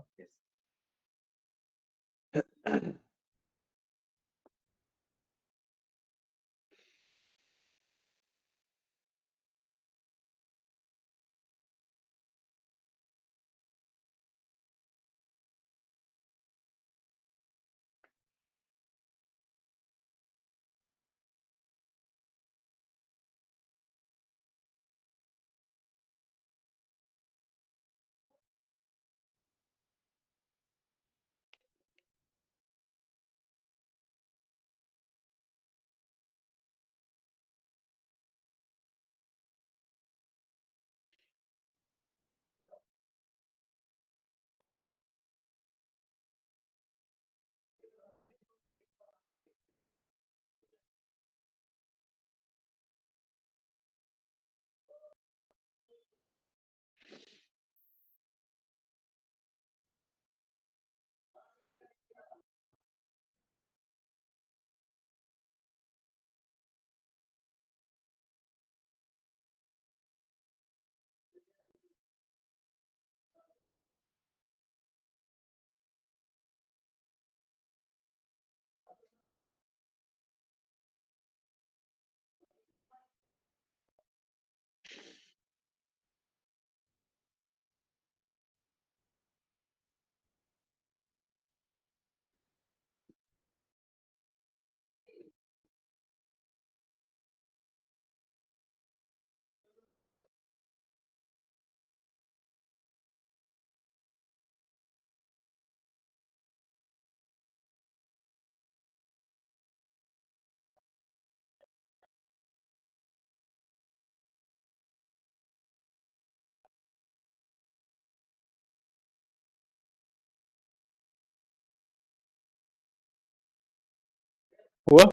हुआ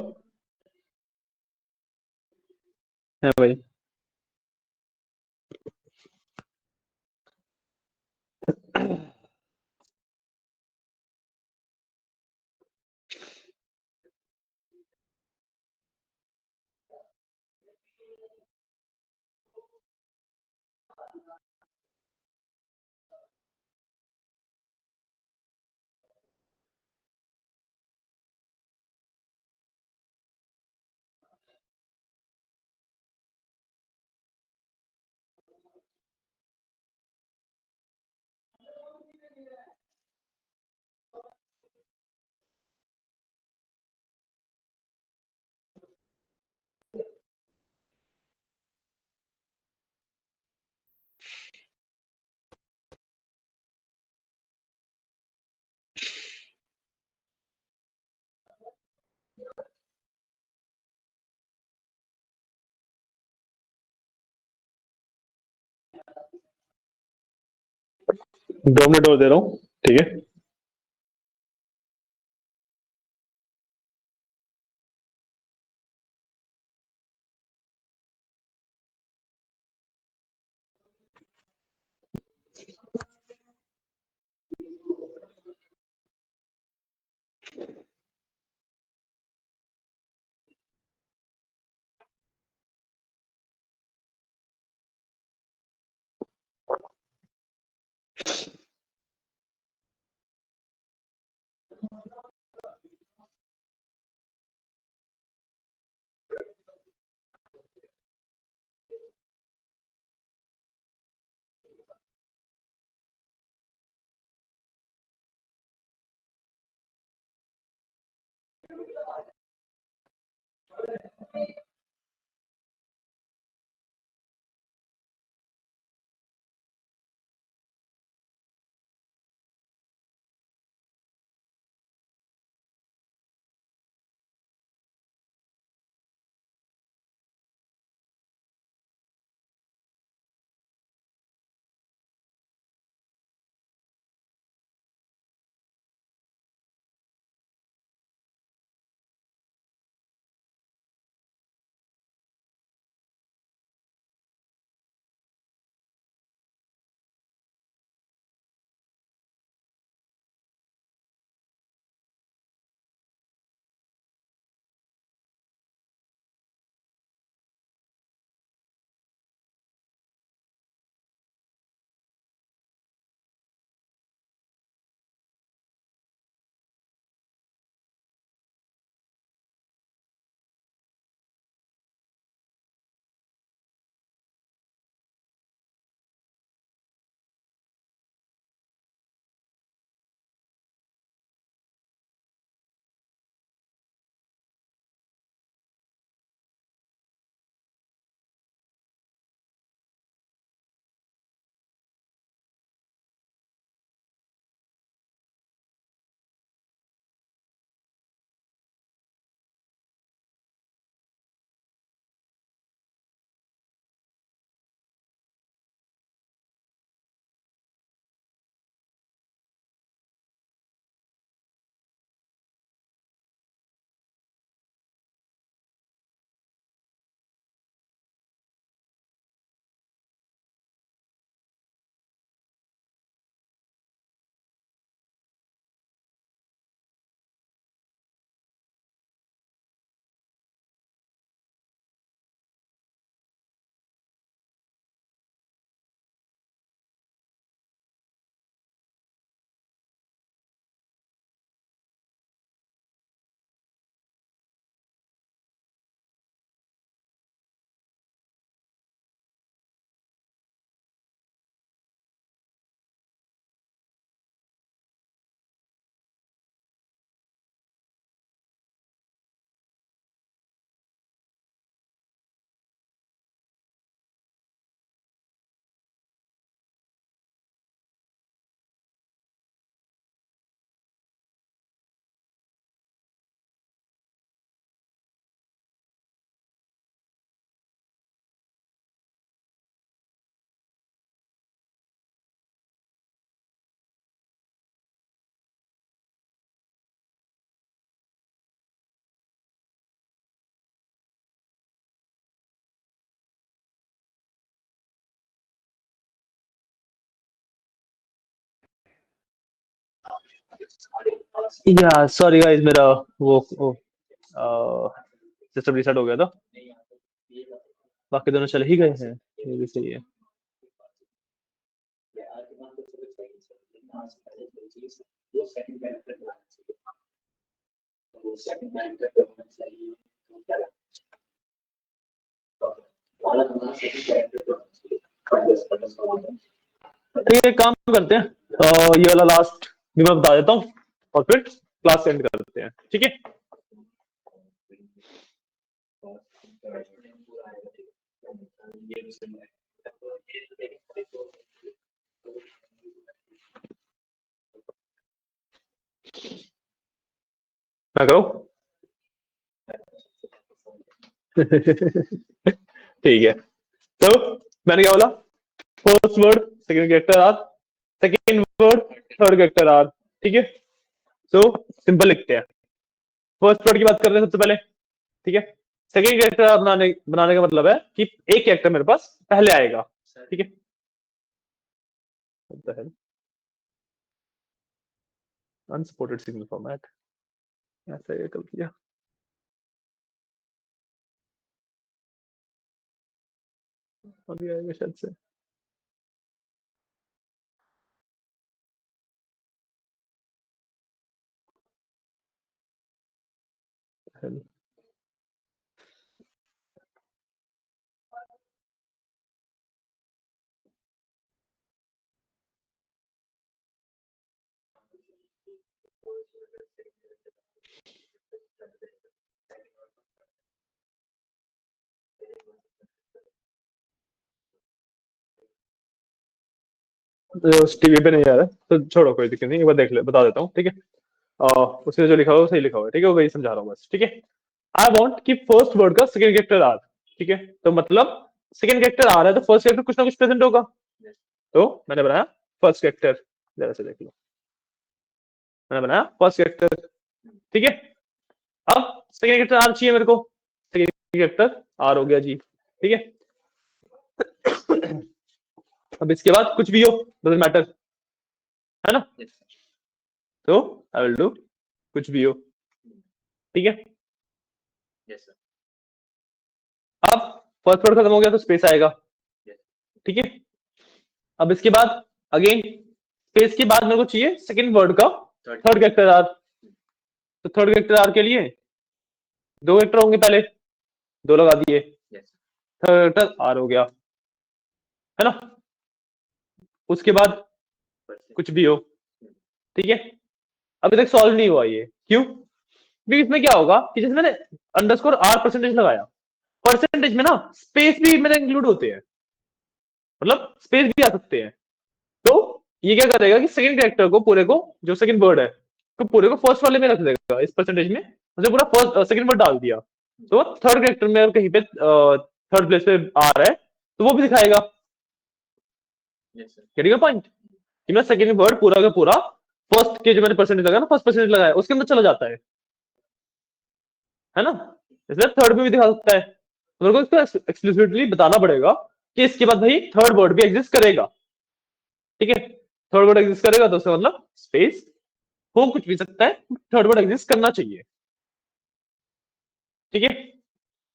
है भाई। दो मिनट और दे रहा हूँ, ठीक है। या सॉरी गाइस, मेरा वो सिस्टम रीसेट हो गया था। बाकी दोनों चले ही गए हैं, ये भी सही है। ठीक है, काम करते हैं, ये वाला लास्ट भी मैं बता देता हूँ और फिर क्लास एंड करते हैं, ठीक है। मैं करो ठीक है, तो मैंने क्या बोला, first word second character R, second word third character R, ठीक है। सो सिंपल लिखते हैं, फर्स्ट वर्ड की बात करते हैं सबसे पहले, ठीक है। सेकंड कैरेक्टर बनाने का मतलब है कि एक कैरेक्टर मेरे पास पहले आएगा, ठीक है। अनसपोर्टेड सिग्नल फॉर्मेट, ऐसा ये कर दिया। अभी आएगा शायद से, तो टीवी पे नहीं आ रहा तो छोड़ो, कोई दिक्कत नहीं, एक बार देख ले, बता देता हूँ, ठीक है। उसमें जो लिखा हुआ है वो सही लिखा हुआ है, ठीक है, वो वही समझा रहा हूँ बस, ठीक है। आई वांट कि फर्स्ट वर्ड का सेकंड कैरेक्टर आर, ठीक है। तो मतलब सेकंड कैरेक्टर आ रहा है तो फर्स्ट कैरेक्टर कुछ ना कुछ प्रेजेंट होगा, तो मैंने बनाया फर्स्ट कैरेक्टर, जरा से देख लो, मैंने बनाया फर्स्ट कैरेक्टर, ठीक है। अब सेकंड कैरेक्टर आर चाहिए मेरे को, सेकंड कैरेक्टर आर हो गया जी, ठीक है। अब इसके बाद कुछ भी हो डजंट मैटर, है ना। तो आई विल डू कुछ भी हो, ठीक है। अब फर्स्ट वर्ड खत्म हो गया तो स्पेस आएगा, ठीक है। अब इसके बाद अगेन स्पेस के बाद मेरे को चाहिए सेकंड वर्ड का थर्ड कैरेक्टर आर, तो थर्ड कैरेक्टर आर के लिए दो कैरेक्टर होंगे, पहले दो लगा दिए, थर्ड कैरेक्टर आर हो गया, है ना। उसके बाद कुछ भी हो, ठीक है। अभी तक सॉल्व नहीं हुआ ये, क्यों? क्योंकि इसमें क्या होगा कि जैसे मैंने अंडरस्कोर आर परसेंटेज लगाया, परसेंटेज में ना स्पेस भी मेरे इंक्लूड होते हैं, मतलब स्पेस भी आ सकते हैं। तो ये क्या करेगा कि सेकंड कैरेक्टर को पूरे को, जो सेकंड वर्ड है, तो पूरे को फर्स्ट वाले में रख देगा इस परसेंटेज में, मतलब पूरा फर्स्ट सेकंड वर्ड डाल दिया, तो थर्ड कैरेक्टर में कहीं पे थर्ड प्लेस पे आ रहा है तो वो भी दिखाएगा। गेटिंग अ पॉइंट कि मैं सेकंड वर्ड पूरा का पूरा फर्स्ट के जो मैंने परसेंटेज लगाया ना, फर्स्ट परसेंटेज लगाया उसके अंदर चला जाता है ना। इसलिए थर्ड में भी दिखा सकता है, तो मेरे को इसको एक्सप्लिसिटली बताना पड़ेगा कि इसके बाद भाई थर्ड वर्ड भी एग्जिस्ट करेगा, ठीक है। थर्ड वर्ड एग्जिस्ट करेगा तो उसका मतलब स्पेस हो कुछ भी सकता है, थर्ड वर्ड एग्जिस्ट करना चाहिए, ठीक है।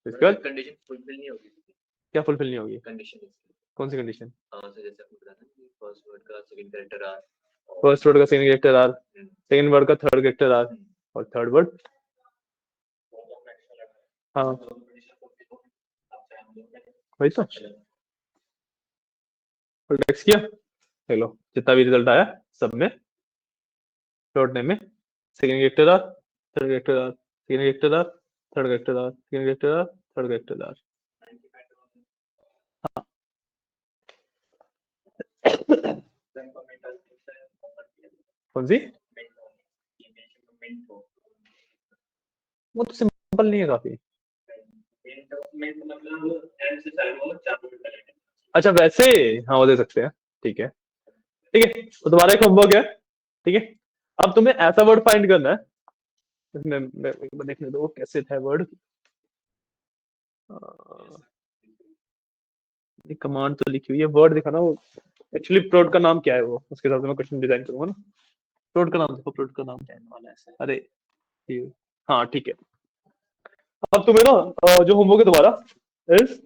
इसके बाद कंडीशन फुलफिल नहीं होगी, क्या फुलफिल नहीं होगी? कंडीशन कौन सी कंडीशन? जैसे आपने बताया कि फर्स्ट वर्ड का second character R, first word का second character R, second word का थर्ड कैरेक्टर आर, और थर्ड वर्ड, हाँ वही तो फुल टेक्स्ट किया, देख लो जितना भी रिजल्ट आया सब में शॉर्ट नेम में second character R, third character R, second character R, third character R, second character R, third character R. कौन सी? वो तो सिंपल नहीं है काफी। अच्छा वैसे, हाँ वो दे सकते हैं, ठीक है, ठीक है। तो तुम्हारा एक होमवर्क है, ठीक है। अब तुम्हें ऐसा वर्ड फाइंड करना है, इसमें देखने दो कैसे था वर्ड, कमांड तो लिखी हुई है, वर्ड दिखाना, वो एक्चुअली प्रोड का नाम क्या है, वो उसके हिसाब से मैं क्वेश्चन डिजाइन करूंगा ना। प्रोडक्ट का नाम देखो, प्रोडक्ट का नाम। 10 वाला ऐसे। अरे हाँ ठीक है। अब तुम्हें ना जो होमवर्क है तुम्हारा इज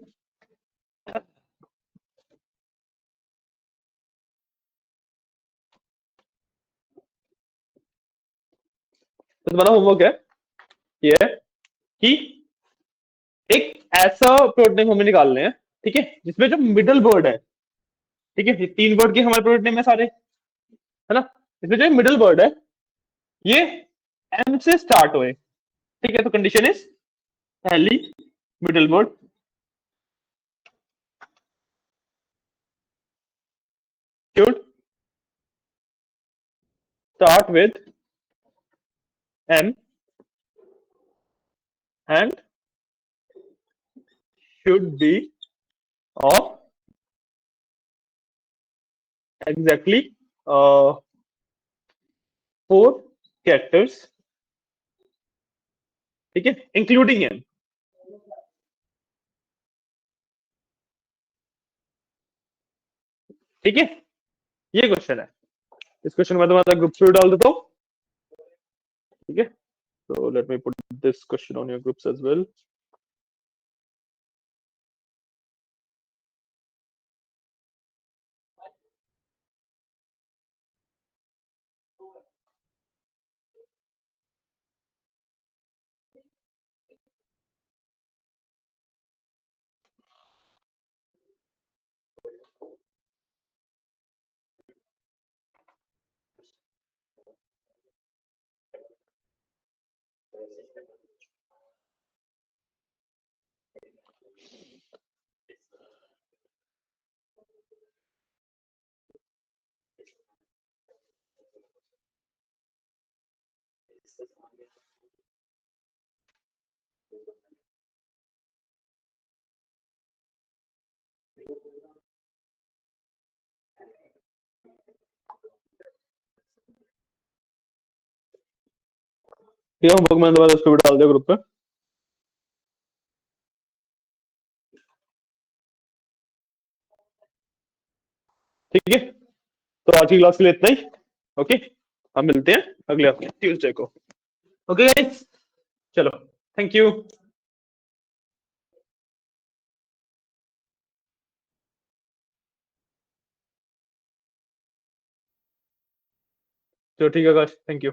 तुम्हारा होमवर्क है ये है कि एक ऐसा प्रोडक्ट नेम हमें निकालने हैं, ठीक है, जिसमें जो मिडल वर्ड है, ठीक है, ये 3 वर्ड के हमारे प्रोडक्ट नेम है सारे, है ना। इसमें जो मिडल वर्ड है ये एम से स्टार्ट हुए, ठीक है। तो कंडीशन इज पहली middle word should start with M and should be of exactly 4 characters, ठीक है, इंक्लूडिंग M। ठीक है, ये क्वेश्चन है। इस क्वेश्चन में तुम्हारा ग्रुप में डाल देता हूँ, ठीक है। तो let me put this question on your groups as well. ये होमवर्क मैंने दोबारा उसको भी डाल दिया ग्रुप पे, ठीक है। तो आज की क्लास के लिए इतना ही, ओके। हम मिलते हैं अगले हफ्ते ट्यूसडे को, ओके गाइस। चलो, थैंक यू। चलो ठीक है आकाश, थैंक यू।